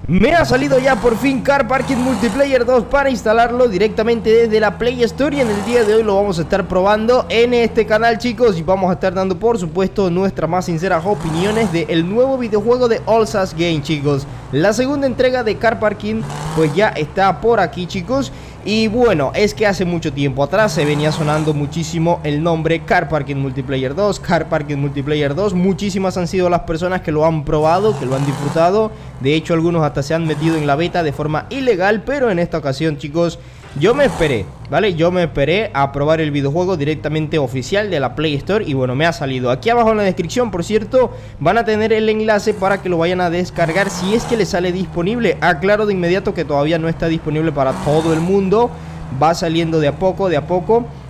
Me ha salido ya por fin Car Parking Multiplayer 2 para instalarlo directamente desde la Play Store. Y en el día de hoy lo vamos a estar probando en este canal, chicos. Y vamos a estar dando, por supuesto, nuestras más sinceras opiniones del nuevo videojuego de All Sass Game, chicos. La segunda entrega de Car Parking pues ya está por aquí, chicos. Y bueno, es que hace mucho tiempo atrás se venía sonando muchísimo el nombre Car Parking Multiplayer 2, Car Parking Multiplayer 2. Muchísimas han sido las personas que lo han probado, que lo han disfrutado. De hecho, algunos hasta se han metido en la beta de forma ilegal. Pero en esta ocasión, chicos, yo me esperé, ¿vale? Yo me esperé a probar el videojuego directamente oficial de la Play Store. Y bueno, me ha salido. Aquí abajo en la descripción, por cierto, van a tener el enlace para que lo vayan a descargar si es que les sale disponible. Aclaro de inmediato que todavía no está disponible para todo el mundo. Va saliendo de a poco,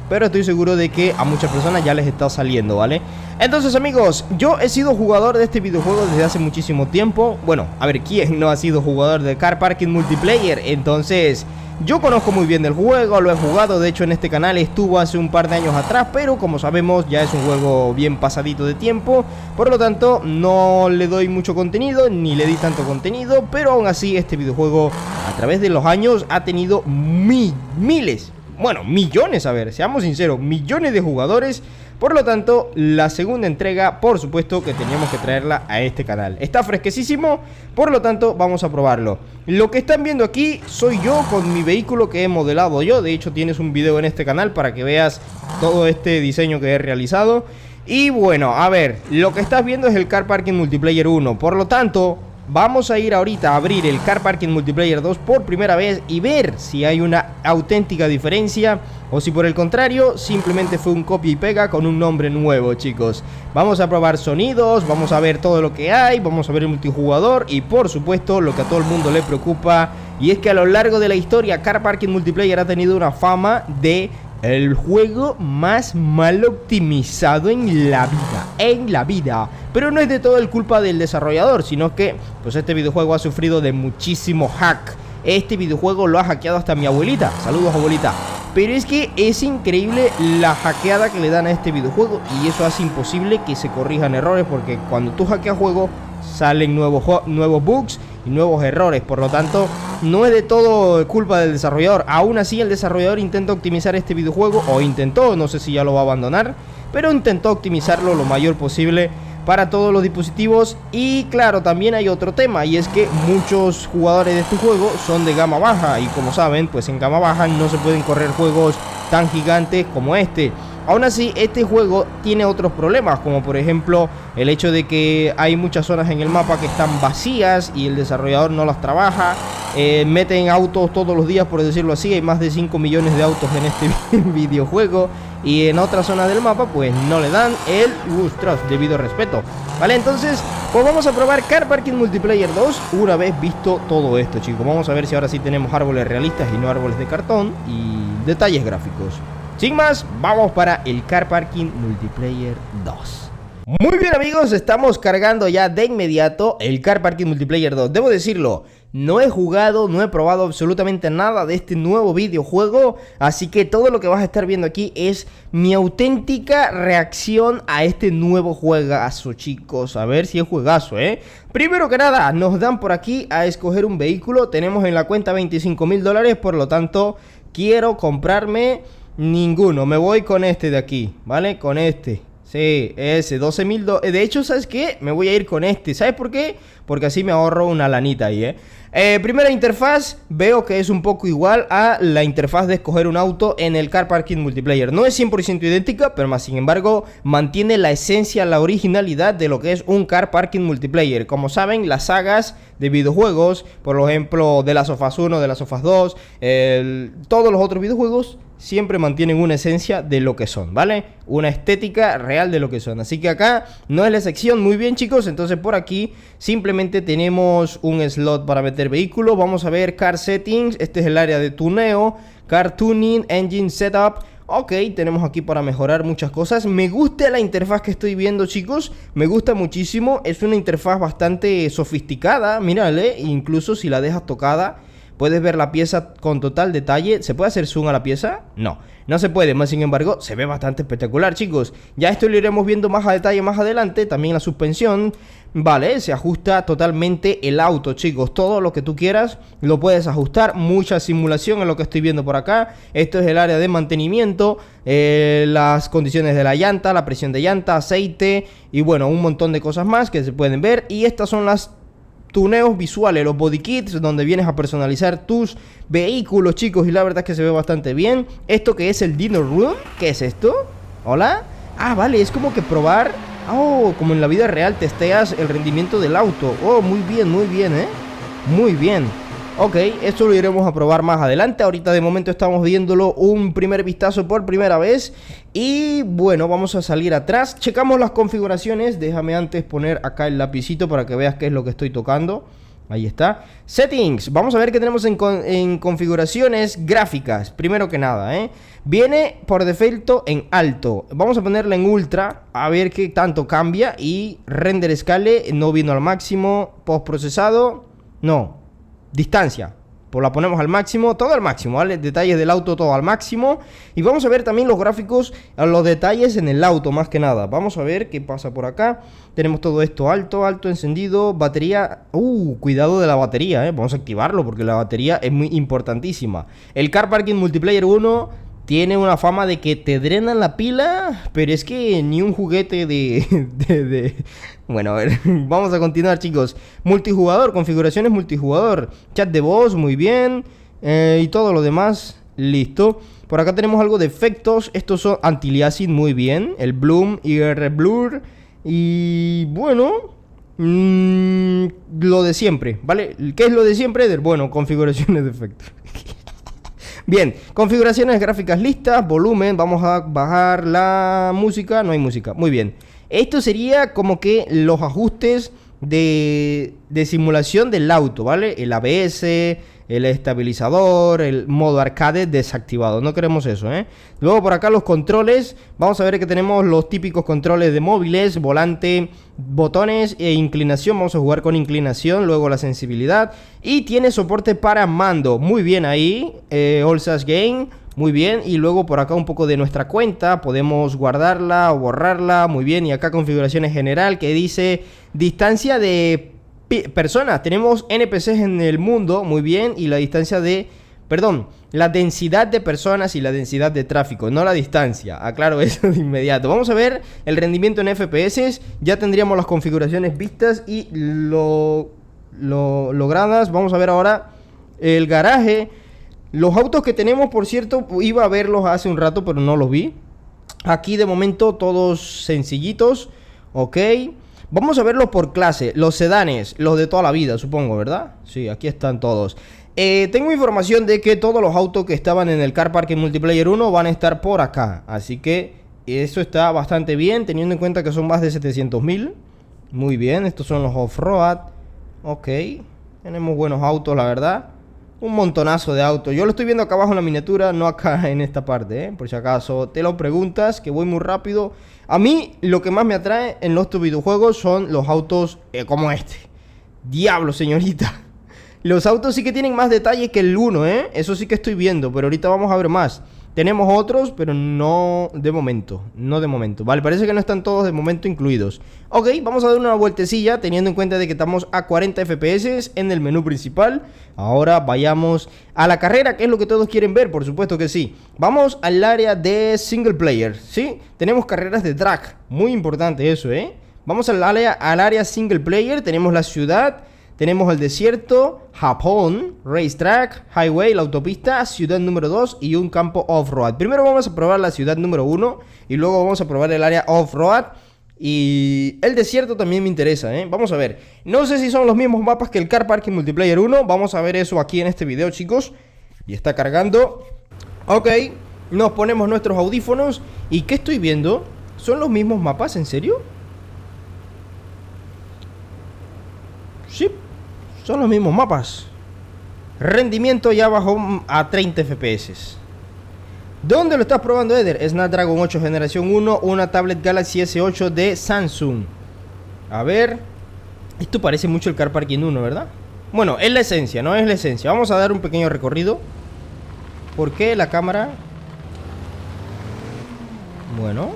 pero estoy seguro de que a muchas personas ya les está saliendo, ¿vale? Entonces, amigos, yo he sido jugador de este videojuego desde hace muchísimo tiempo. Bueno, a ver, ¿quién no ha sido jugador de Car Parking Multiplayer? Entonces, yo conozco muy bien del juego, lo he jugado. De hecho, en este canal estuvo hace un par de años atrás, pero como sabemos, ya es un juego bien pasadito de tiempo. Por lo tanto, no le doy mucho contenido, ni le di tanto contenido. Pero aún así, este videojuego, a través de los años, ha tenido miles, bueno, millones, a ver, seamos sinceros, millones de jugadores. Por lo tanto, la segunda entrega, por supuesto que teníamos que traerla a este canal. Está fresquecísimo, por lo tanto vamos a probarlo. Lo que están viendo aquí soy yo con mi vehículo que he modelado yo. De hecho, tienes un video en este canal para que veas todo este diseño que he realizado. Y bueno, a ver, lo que estás viendo es el Car Parking Multiplayer 1. Por lo tanto, vamos a ir ahorita a abrir el Car Parking Multiplayer 2 por primera vez y ver si hay una auténtica diferencia o si por el contrario simplemente fue un copia y pega con un nombre nuevo, chicos. Vamos a probar sonidos, vamos a ver todo lo que hay, vamos a ver el multijugador y por supuesto lo que a todo el mundo le preocupa, y es que a lo largo de la historia Car Parking Multiplayer ha tenido una fama de el juego más mal optimizado en la vida. Pero no es de todo el culpa del desarrollador, sino que pues este videojuego ha sufrido de muchísimo hack. Este videojuego lo ha hackeado hasta mi abuelita. Saludos, abuelita. Pero es que es increíble la hackeada que le dan a este videojuego, y eso hace imposible que se corrijan errores, porque cuando tú hackeas juego salen nuevos bugs y nuevos errores. Por lo tanto, no es de todo culpa del desarrollador. Aún así, el desarrollador intenta optimizar este videojuego, o intentó, no sé si ya lo va a abandonar, pero intentó optimizarlo lo mayor posible para todos los dispositivos. Y claro, también hay otro tema, y es que muchos jugadores de este juego son de gama baja, y como saben, pues en gama baja no se pueden correr juegos tan gigantes como este. Aún así, este juego tiene otros problemas, como por ejemplo el hecho de que hay muchas zonas en el mapa que están vacías y el desarrollador no las trabaja. Meten autos todos los días, por decirlo así. Hay más de 5 millones de autos en este videojuego, y en otras zonas del mapa pues no le dan el debido respeto, ¿vale? Entonces, pues vamos a probar Car Parking Multiplayer 2 una vez visto todo esto, chicos. Vamos a ver si ahora sí tenemos árboles realistas y no árboles de cartón y detalles gráficos. Sin más, vamos para el Car Parking Multiplayer 2. Muy bien, amigos, estamos cargando ya de inmediato el Car Parking Multiplayer 2. Debo decirlo, no he jugado, no he probado absolutamente nada de este nuevo videojuego, así que todo lo que vas a estar viendo aquí es mi auténtica reacción a este nuevo juegazo, chicos. A ver si es juegazo, ¿eh? Primero que nada, nos dan por aquí a escoger un vehículo. Tenemos en la cuenta $25.000, por lo tanto, quiero comprarme ninguno. Me voy con este de aquí, ¿vale? Con este. Sí, ese, 12.000. De hecho, ¿sabes qué? Me voy a ir con este. ¿Sabes por qué? Porque así me ahorro una lanita ahí, primera interfaz, veo que es un poco igual a la interfaz de escoger un auto en el Car Parking Multiplayer. No es 100% idéntica, pero más sin embargo mantiene la esencia, la originalidad de lo que es un Car Parking Multiplayer. Como saben, las sagas de videojuegos, por ejemplo, de Last of Us 1, de Last of Us 2, todos los otros videojuegos siempre mantienen una esencia de lo que son, ¿vale? Una estética real de lo que son. Así que acá no es la sección. Muy bien, chicos, entonces por aquí simplemente tenemos un slot para meter vehículo. Vamos a ver Car Settings, este es el área de tuneo, Car Tuning, Engine Setup. Ok, tenemos aquí para mejorar muchas cosas. Me gusta la interfaz que estoy viendo, chicos. Me gusta muchísimo. Es una interfaz bastante sofisticada. Mírale, incluso si la dejas tocada puedes ver la pieza con total detalle. ¿Se puede hacer zoom a la pieza? No, no se puede, más sin embargo se ve bastante espectacular, chicos. Ya esto lo iremos viendo más a detalle más adelante. También la suspensión. Vale, se ajusta totalmente el auto, chicos. Todo lo que tú quieras lo puedes ajustar. Mucha simulación es lo que estoy viendo por acá. Esto es el área de mantenimiento, las condiciones de la llanta, la presión de llanta, aceite y bueno, un montón de cosas más que se pueden ver. Y estas son las tuneos visuales, los body kits, donde vienes a personalizar tus vehículos, chicos. Y la verdad es que se ve bastante bien. Esto que es el Dino Room, ¿qué es esto? ¿Hola? Ah, vale, es como que probar. Oh, como en la vida real testeas el rendimiento del auto. Oh, muy bien, muy bien. Ok, esto lo iremos a probar más adelante. Ahorita de momento estamos viéndolo un primer vistazo por primera vez. Y bueno, vamos a salir atrás. Checamos las configuraciones. Déjame antes poner acá el lapicito para que veas qué es lo que estoy tocando. Ahí está. Settings. Vamos a ver qué tenemos en configuraciones gráficas. Primero que nada, viene por defecto en alto. Vamos a ponerla en ultra. A ver qué tanto cambia. Y render scale no vino al máximo. Postprocesado. No. Distancia. Pues la ponemos al máximo. Todo al máximo, ¿vale? Detalles del auto todo al máximo. Y vamos a ver también los gráficos, los detalles en el auto más que nada. Vamos a ver qué pasa por acá. Tenemos todo esto alto, encendido. Batería. Cuidado de la batería, Vamos a activarlo porque la batería es muy importantísima. El Car Parking Multiplayer 1 tiene una fama de que te drenan la pila, pero es que ni un juguete de... Bueno, a ver, vamos a continuar, chicos. Multijugador, configuraciones multijugador. Chat de voz, muy bien. Y todo lo demás, listo. Por acá tenemos algo de efectos. Estos son anti-aliasing, muy bien. El bloom y el blur. Y bueno... lo de siempre, ¿vale? ¿Qué es lo de siempre? Bueno, configuraciones de efectos. Bien, configuraciones gráficas listas, volumen, vamos a bajar la música, no hay música, muy bien. Esto sería como que los ajustes de simulación del auto, ¿vale? El ABS, el estabilizador, el modo arcade desactivado, no queremos eso, Luego por acá los controles, vamos a ver que tenemos los típicos controles de móviles, volante, botones e inclinación, vamos a jugar con inclinación, luego la sensibilidad y tiene soporte para mando, muy bien ahí, All Sash Game, muy bien, y luego por acá un poco de nuestra cuenta, podemos guardarla o borrarla, muy bien, y acá configuraciones general que dice distancia de personas, tenemos NPCs en el mundo, muy bien, y la distancia de... Perdón, la densidad de personas y la densidad de tráfico, no la distancia. Aclaro eso de inmediato. Vamos a ver el rendimiento en FPS. Ya tendríamos las configuraciones vistas y logradas. Vamos a ver ahora el garaje. Los autos que tenemos, por cierto, iba a verlos hace un rato, pero no los vi. Aquí de momento todos sencillitos. Ok. Vamos a verlos por clase. Los sedanes, los de toda la vida, supongo, ¿verdad? Sí, aquí están todos. Tengo información de que todos los autos que estaban en el Car Parking Multiplayer 1 van a estar por acá. Así que eso está bastante bien, teniendo en cuenta que son más de 700.000. Muy bien, estos son los off-road. Ok, tenemos buenos autos, la verdad. Un montonazo de autos. Yo lo estoy viendo acá abajo en la miniatura, no acá en esta parte, por si acaso te lo preguntas, que voy muy rápido. A mí lo que más me atrae en los videojuegos son los autos como este. Diablo, señorita. Los autos sí que tienen más detalle que el 1, Eso sí que estoy viendo, pero ahorita vamos a ver más. Tenemos otros, pero no de momento. No de momento. Vale, parece que no están todos de momento incluidos. Ok, vamos a dar una vueltecilla, teniendo en cuenta de que estamos a 40 FPS en el menú principal. Ahora vayamos a la carrera, que es lo que todos quieren ver, por supuesto que sí. Vamos al área de single player, ¿sí? Tenemos carreras de drag, muy importante eso, Vamos al área single player, tenemos la ciudad... Tenemos el desierto, Japón, racetrack, highway, la autopista, ciudad número 2 y un campo off-road. Primero vamos a probar la ciudad número 1 y luego vamos a probar el área off-road. Y el desierto también me interesa, Vamos a ver. No sé si son los mismos mapas que el Car Parking Multiplayer 1. Vamos a ver eso aquí en este video, chicos. Y está cargando. Ok, nos ponemos nuestros audífonos. ¿Y qué estoy viendo? ¿Son los mismos mapas? ¿En serio? Sí. Son los mismos mapas. Rendimiento ya bajó a 30 FPS. ¿Dónde lo estás probando, Eder? Snapdragon 8 generación 1, una tablet Galaxy S8 de Samsung. A ver. Esto parece mucho el Car Parking 1, ¿verdad? Bueno, es la esencia, no es la esencia. Vamos a dar un pequeño recorrido. ¿Por qué la cámara? Bueno.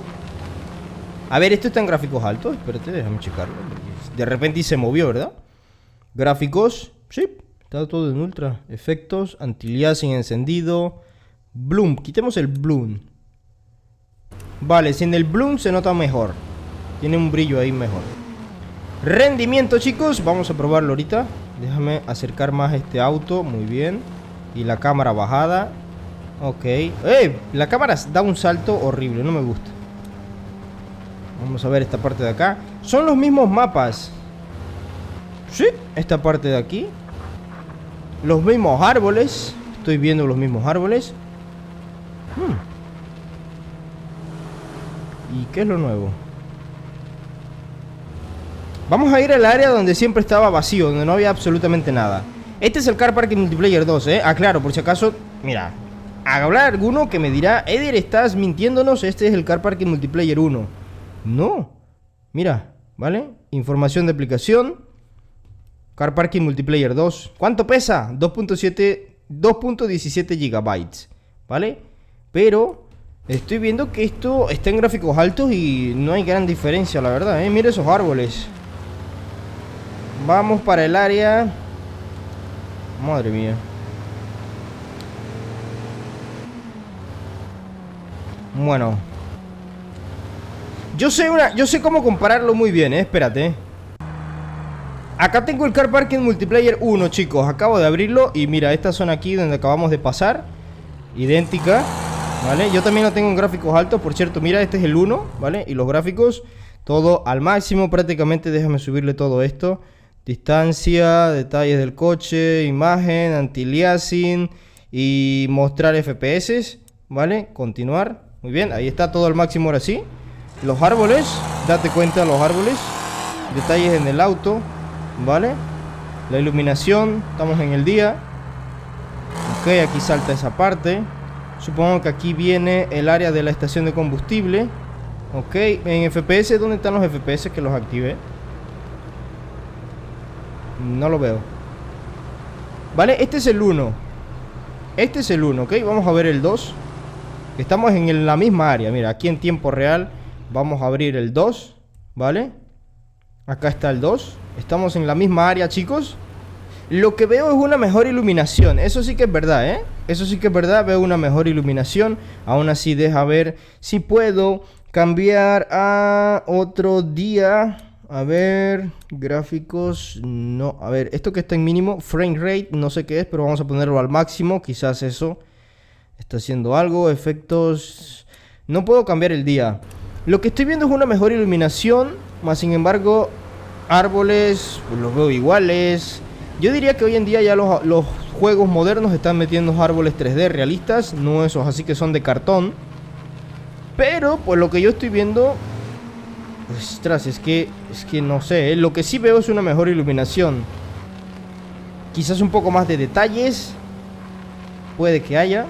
A ver, esto está en gráficos altos. Espérate, déjame checarlo. de repente se movió, ¿verdad? Gráficos, sí, está todo en ultra. Efectos, anti-aliasing encendido. Bloom, quitemos el bloom. Vale, sin el bloom se nota mejor. Tiene un brillo ahí mejor. Rendimiento, chicos, vamos a probarlo ahorita. Déjame acercar más este auto, muy bien. Y la cámara bajada. Ok, la cámara da un salto horrible, no me gusta. Vamos a ver esta parte de acá. Son los mismos mapas. Sí, esta parte de aquí. Los mismos árboles. Estoy viendo los mismos árboles. ¿Y qué es lo nuevo? Vamos a ir al área donde siempre estaba vacío, donde no había absolutamente nada. Este es el Car Parking Multiplayer 2, claro, por si acaso. Mira, habrá alguno que me dirá: Eder, estás mintiéndonos, este es el Car Parking Multiplayer 1. No, mira, ¿vale? Información de aplicación. Car Parking Multiplayer 2. ¿Cuánto pesa? 2.17 gigabytes, ¿vale? Pero estoy viendo que esto está en gráficos altos y no hay gran diferencia, la verdad, Mira esos árboles. Vamos para el área. Madre mía. Bueno, yo sé cómo compararlo muy bien, espérate. Acá tengo el Car Parking Multiplayer 1, chicos. Acabo de abrirlo y mira, esta zona aquí donde acabamos de pasar, idéntica, ¿vale? Yo también lo tengo en gráficos altos, por cierto. Mira, este es el 1, ¿vale? Y los gráficos, todo al máximo prácticamente. Déjame subirle todo esto. Distancia, detalles del coche, imagen, anti-aliasing y mostrar FPS, ¿vale? Continuar. Muy bien, ahí está todo al máximo ahora sí. Los árboles, date cuenta de los árboles. Detalles en el auto, ¿vale? La iluminación, estamos en el día. Ok, aquí salta esa parte. Supongo que aquí viene el área de la estación de combustible. Ok, en FPS, ¿dónde están los FPS que los activé? No lo veo. Vale, este es el 1. Este es el 1, ok. Vamos a ver el 2. Estamos en la misma área. Mira, aquí en tiempo real. Vamos a abrir el 2, ¿vale? Acá está el 2. Estamos en la misma área, chicos. Lo que veo es una mejor iluminación. Eso sí que es verdad, Eso sí que es verdad. Veo una mejor iluminación. Aún así, deja ver si puedo cambiar a otro día. A ver, gráficos, no, a ver, esto que está en mínimo, frame rate, no sé qué es, pero vamos a ponerlo al máximo, quizás eso está haciendo algo, efectos, no puedo cambiar el día. Lo que estoy viendo es una mejor iluminación, más sin embargo, árboles, pues los veo iguales. Yo diría que hoy en día ya los juegos modernos están metiendo árboles 3D realistas, no esos así que son de cartón. Pero, pues lo que yo estoy viendo... Ostras, es que no sé, Lo que sí veo es una mejor iluminación. Quizás un poco más de detalles. Puede que haya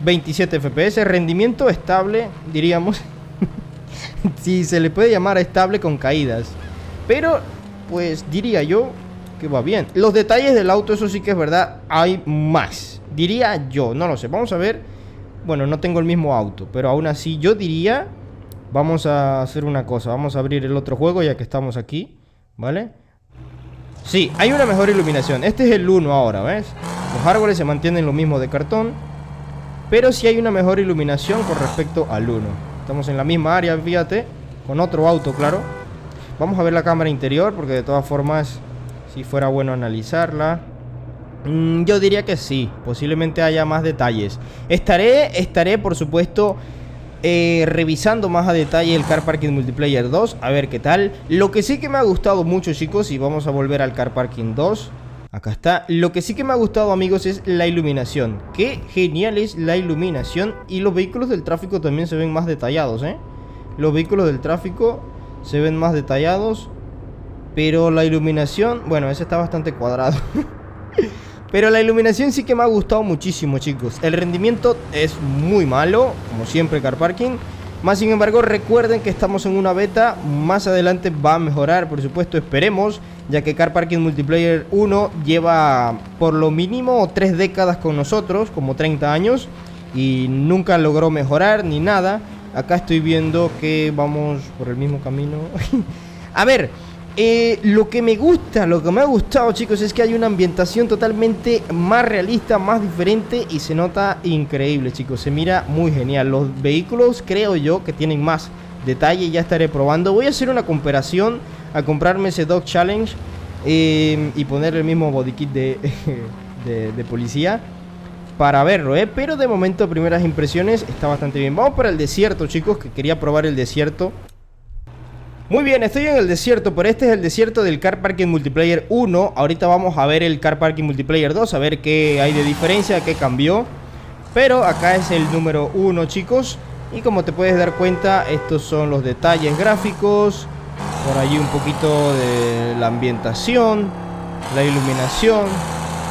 27 FPS, rendimiento estable, diríamos. Si se le puede llamar estable con caídas. Pero, pues diría yo que va bien. Los detalles del auto, eso sí que es verdad, hay más, diría yo, no lo sé, vamos a ver. Bueno, no tengo el mismo auto, pero aún así yo diría... Vamos a hacer una cosa, vamos a abrir el otro juego ya que estamos aquí, ¿vale? Sí, hay una mejor iluminación. Este es el 1 ahora, ¿ves? Los árboles se mantienen lo mismo de cartón, pero sí hay una mejor iluminación con respecto al 1. Estamos en la misma área, fíjate, con otro auto, claro. Vamos a ver la cámara interior, porque de todas formas, si fuera bueno analizarla. Yo diría que sí, posiblemente haya más detalles. Estaré por supuesto... revisando más a detalle el Car Parking Multiplayer 2, a ver qué tal. Lo que sí que me ha gustado mucho, chicos, y vamos a volver al Car Parking 2. Acá está. Lo que sí que me ha gustado, amigos, es la iluminación. Qué genial es la iluminación. Y los vehículos del tráfico también se ven más detallados, Los vehículos del tráfico se ven más detallados. Pero la iluminación, bueno, ese está bastante cuadrado. Pero la iluminación sí que me ha gustado muchísimo, chicos. El rendimiento es muy malo, como siempre Car Parking. Más sin embargo, recuerden que estamos en una beta. Más adelante va a mejorar, por supuesto, esperemos. Ya que Car Parking Multiplayer 1 lleva por lo mínimo 3 décadas con nosotros, como 30 años. Y nunca logró mejorar ni nada. Acá estoy viendo que vamos por el mismo camino. A ver... Lo que me gusta, lo que me ha gustado, chicos, es que hay una ambientación totalmente más realista, más diferente y se nota increíble, chicos. Se mira muy genial. Los vehículos creo yo que tienen más detalle, ya estaré probando. Voy a hacer una comparación a comprarme ese Dog Challenge y poner el mismo body kit de policía para verlo, pero de momento, primeras impresiones, está bastante bien. Vamos para el desierto, chicos, que quería probar el desierto. Muy bien, estoy en el desierto, pero este es el desierto del Car Parking Multiplayer 1. Ahorita vamos a ver el Car Parking Multiplayer 2, a ver qué hay de diferencia, qué cambió. Pero acá es el número 1, chicos. Y como te puedes dar cuenta, estos son los detalles gráficos. Por allí un poquito de la ambientación, la iluminación.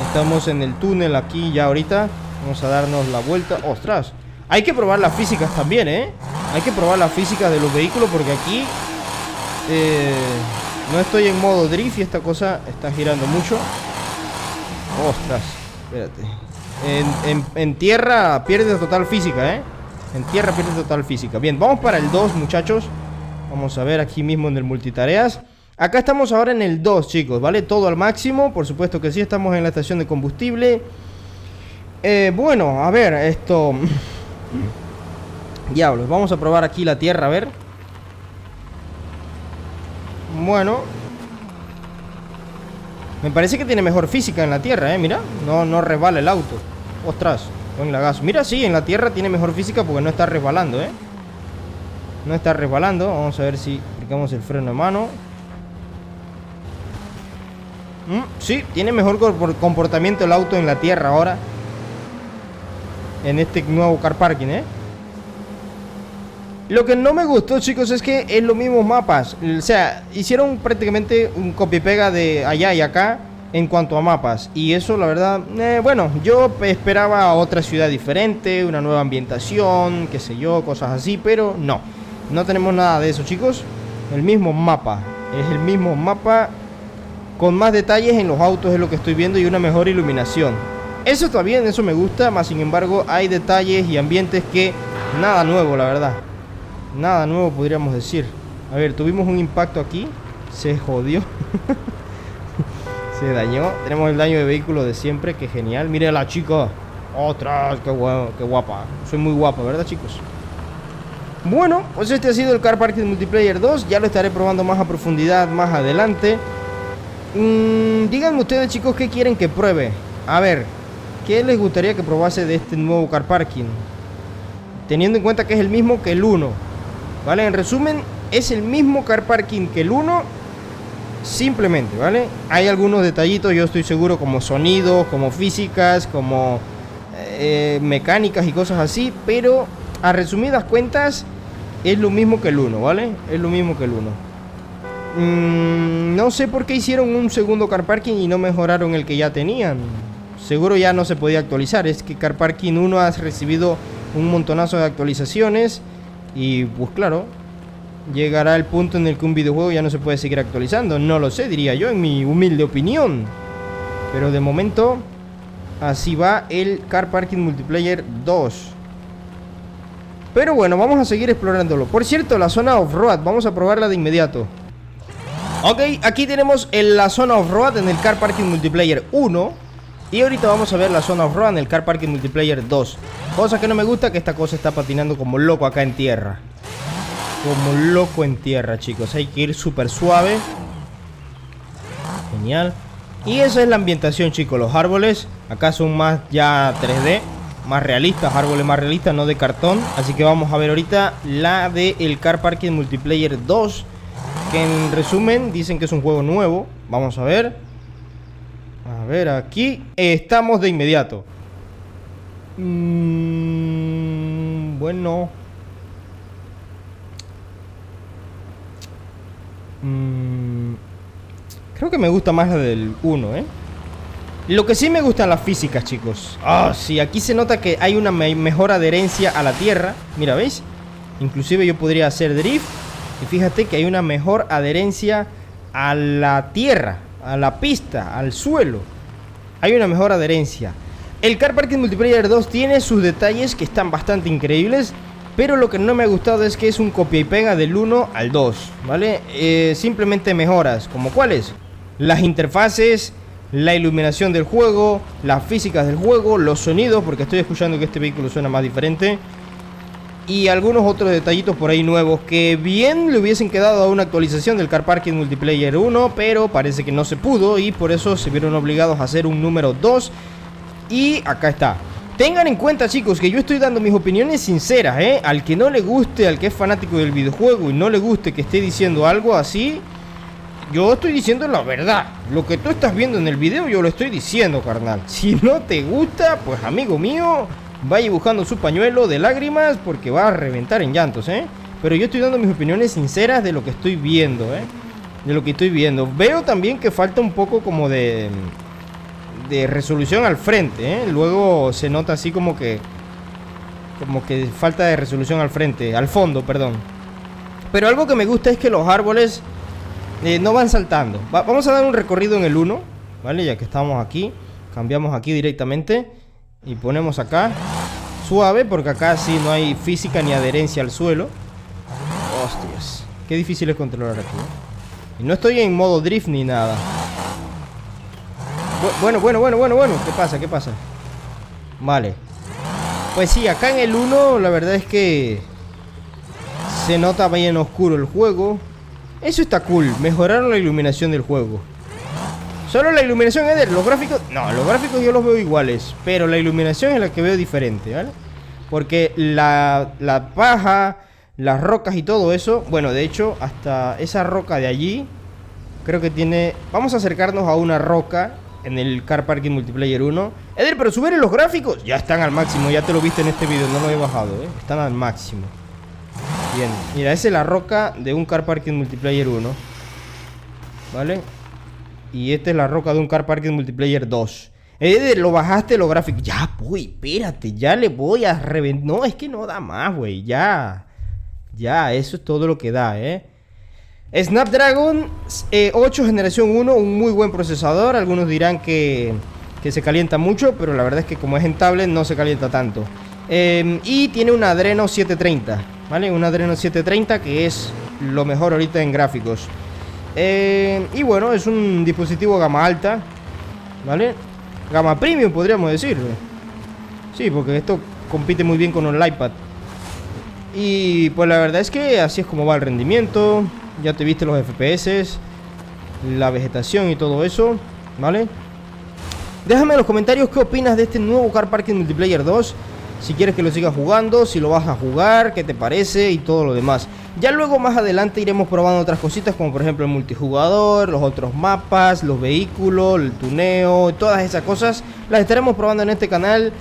Estamos en el túnel aquí ya ahorita. Vamos a darnos la vuelta. ¡Ostras! Hay que probar las físicas también, Hay que probar las físicas de los vehículos porque aquí... no estoy en modo drift y esta cosa está girando mucho. Ostras, espérate. En tierra pierde total física, En tierra pierde total física. Bien, vamos para el 2, muchachos. Vamos a ver aquí mismo en el multitareas. Acá estamos ahora en el 2, chicos, ¿vale? Todo al máximo, por supuesto que sí. Estamos en la estación de combustible. Bueno, a ver, esto... Diablos, vamos a probar aquí la tierra, a ver. Bueno, me parece que tiene mejor física en la tierra, mira, no resbala el auto. Ostras, con la gas. Mira, sí, en la tierra tiene mejor física porque no está resbalando, no está resbalando. Vamos a ver si aplicamos el freno de mano. Sí, tiene mejor comportamiento el auto en la tierra ahora, en este nuevo car parking, Lo que no me gustó, chicos, es que es los mismos mapas. O sea, hicieron prácticamente un copy-pega de allá y acá en cuanto a mapas. Y eso, la verdad, bueno, yo esperaba otra ciudad diferente, una nueva ambientación, qué sé yo, cosas así. Pero no tenemos nada de eso, chicos. El mismo mapa, es el mismo mapa con más detalles en los autos, es lo que estoy viendo, y una mejor iluminación. Eso está bien, eso me gusta, más sin embargo hay detalles y ambientes que nada nuevo, la verdad. Nada nuevo podríamos decir. A ver, tuvimos un impacto aquí. Se jodió. Se dañó. Tenemos el daño de vehículo de siempre. Que genial. Mire a la chica. Ostras, qué guapa. Soy muy guapa, ¿verdad, chicos? Bueno, pues este ha sido el Car Parking Multiplayer 2. Ya lo estaré probando más a profundidad más adelante. Díganme ustedes, chicos, qué quieren que pruebe. A ver, ¿qué les gustaría que probase de este nuevo Car Parking? Teniendo en cuenta que es el mismo que el 1. ¿Vale? En resumen, es el mismo car parking que el 1. Simplemente, ¿vale? Hay algunos detallitos, yo estoy seguro, como sonidos, como físicas, como mecánicas y cosas así. Pero a resumidas cuentas es lo mismo que el 1, ¿vale? Es lo mismo que el 1. No sé por qué hicieron un segundo car parking y no mejoraron el que ya tenían. Seguro ya no se podía actualizar. Es que Car Parking 1 ha recibido un montonazo de actualizaciones. Y pues claro, llegará el punto en el que un videojuego ya no se puede seguir actualizando. No lo sé, diría yo, en mi humilde opinión. Pero de momento así va el Car Parking Multiplayer 2. Pero bueno, vamos a seguir explorándolo. Por cierto, la zona off-road, vamos a probarla de inmediato. Ok, aquí tenemos la zona off-road en el Car Parking Multiplayer 1. Y ahorita vamos a ver la zona off-road en el Car Parking Multiplayer 2. Cosa que no me gusta, que esta cosa está patinando como loco acá en tierra. Como loco en tierra, chicos. Hay que ir súper suave. Genial. Y esa es la ambientación, chicos. Los árboles acá son más ya 3D, más realistas, árboles más realistas, no de cartón. Así que vamos a ver ahorita la de el Car Parking Multiplayer 2, que en resumen dicen que es un juego nuevo. Vamos a ver. A ver, aquí estamos de inmediato. Bueno. Creo que me gusta más la del 1, Lo que sí me gustan las físicas, chicos. Sí, aquí se nota que hay una mejor adherencia a la tierra. Mira, ¿veis? Inclusive yo podría hacer drift. Y fíjate que hay una mejor adherencia a la tierra, a la pista, al suelo. Hay una mejor adherencia. El Car Parking Multiplayer 2 tiene sus detalles que están bastante increíbles. Pero lo que no me ha gustado es que es un copia y pega del 1 al 2, ¿vale? Simplemente mejoras, ¿como cuáles? Las interfaces, la iluminación del juego, las físicas del juego, los sonidos, porque estoy escuchando que este vehículo suena más diferente, y algunos otros detallitos por ahí nuevos que bien le hubiesen quedado a una actualización del Car Parking Multiplayer 1, pero parece que no se pudo y por eso se vieron obligados a hacer un número 2. Y acá está. Tengan en cuenta, chicos, que yo estoy dando mis opiniones sinceras, ¿eh? Al que no le guste, al que es fanático del videojuego y no le guste que esté diciendo algo así, yo estoy diciendo la verdad. Lo que tú estás viendo en el video, yo lo estoy diciendo, carnal. Si no te gusta, pues amigo mío, vaya buscando su pañuelo de lágrimas porque va a reventar en llantos, ¿eh? Pero yo estoy dando mis opiniones sinceras de lo que estoy viendo, ¿eh? De lo que estoy viendo. Veo también que falta un poco como de resolución al frente, ¿eh? Luego se nota así como que falta de resolución al frente, al fondo, perdón. Pero algo que me gusta es que los árboles no van saltando. Vamos a dar un recorrido en el 1, ¿vale? Ya que estamos aquí, cambiamos aquí directamente y ponemos acá suave, porque acá sí no hay física ni adherencia al suelo. Hostias, qué difícil es controlar aquí, ¿eh? Y no estoy en modo drift ni nada. Bueno. ¿Qué pasa? ¿Qué pasa? Vale. Pues sí, acá en el 1 la verdad es que se nota bien oscuro el juego. Eso está cool. Mejoraron la iluminación del juego. Solo la iluminación, Eder. Los gráficos... No, los gráficos yo los veo iguales, pero la iluminación es la que veo diferente, ¿vale? Porque la paja, las rocas y todo eso... Bueno, de hecho, hasta esa roca de allí creo que tiene... Vamos a acercarnos a una roca en el Car Parking Multiplayer 1. Eder, pero subir los gráficos ya están al máximo. Ya te lo viste en este video, no lo he bajado, ¿eh? Están al máximo. Bien, mira, esa es la roca de un Car Parking Multiplayer 1, ¿vale? Y esta es la roca de un Car Parking Multiplayer 2. Eder, lo bajaste los gráficos. Ya, voy, espérate, ya le voy a reventar. No, es que no da más, güey, ya. Ya, eso es todo lo que da, ¿eh? Snapdragon 8 generación 1, un muy buen procesador. Algunos dirán que se calienta mucho, pero la verdad es que como es en tablet no se calienta tanto. Y tiene un Adreno 730, ¿vale? Un Adreno 730 que es lo mejor ahorita en gráficos. Y bueno, es un dispositivo gama alta, ¿vale? Gama premium podríamos decir. Sí, porque esto compite muy bien con el iPad. Y pues la verdad es que así es como va el rendimiento. Ya te viste los FPS, la vegetación y todo eso, ¿vale? Déjame en los comentarios qué opinas de este nuevo Car Parking Multiplayer 2. Si quieres que lo sigas jugando, si lo vas a jugar, qué te parece y todo lo demás. Ya luego más adelante iremos probando otras cositas, como por ejemplo el multijugador, los otros mapas, los vehículos, el tuneo, todas esas cosas las estaremos probando en este canal.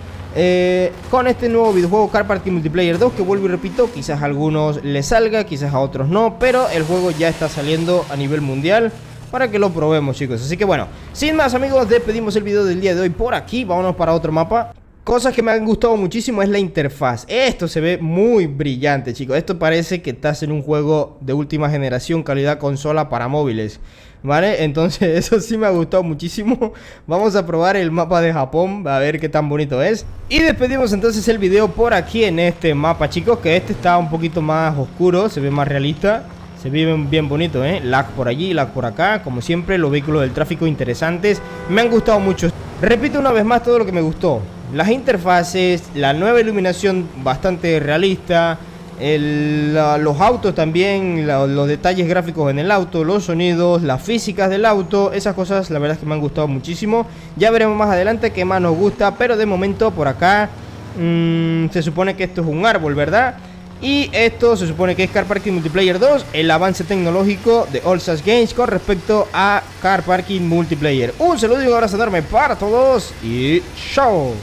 Con este nuevo videojuego Car Parking Multiplayer 2, que vuelvo y repito, quizás a algunos les salga, quizás a otros no, pero el juego ya está saliendo a nivel mundial para que lo probemos, chicos. Así que bueno, sin más, amigos, despedimos el video del día de hoy por aquí. Vámonos para otro mapa. Cosas que me han gustado muchísimo es la interfaz. Esto se ve muy brillante, chicos. Esto parece que estás en un juego de última generación, calidad consola para móviles, ¿vale? Entonces eso sí me ha gustado muchísimo. Vamos a probar el mapa de Japón, a ver qué tan bonito es. Y despedimos entonces el video por aquí en este mapa, chicos, que este está un poquito más oscuro, se ve más realista. Se ve bien bonito, ¿eh? Lag por allí, lag por acá. Como siempre, los vehículos del tráfico interesantes. Me han gustado mucho. Repito una vez más todo lo que me gustó. Las interfaces, la nueva iluminación bastante realista, los autos también, los detalles gráficos en el auto, los sonidos, las físicas del auto. Esas cosas la verdad es que me han gustado muchísimo. Ya veremos más adelante qué más nos gusta, pero de momento por acá se supone que esto es un árbol, ¿verdad? Y esto se supone que es Car Parking Multiplayer 2, el avance tecnológico de All-Stars Games con respecto a Car Parking Multiplayer. Un saludo y un abrazo enorme para todos y ¡chao!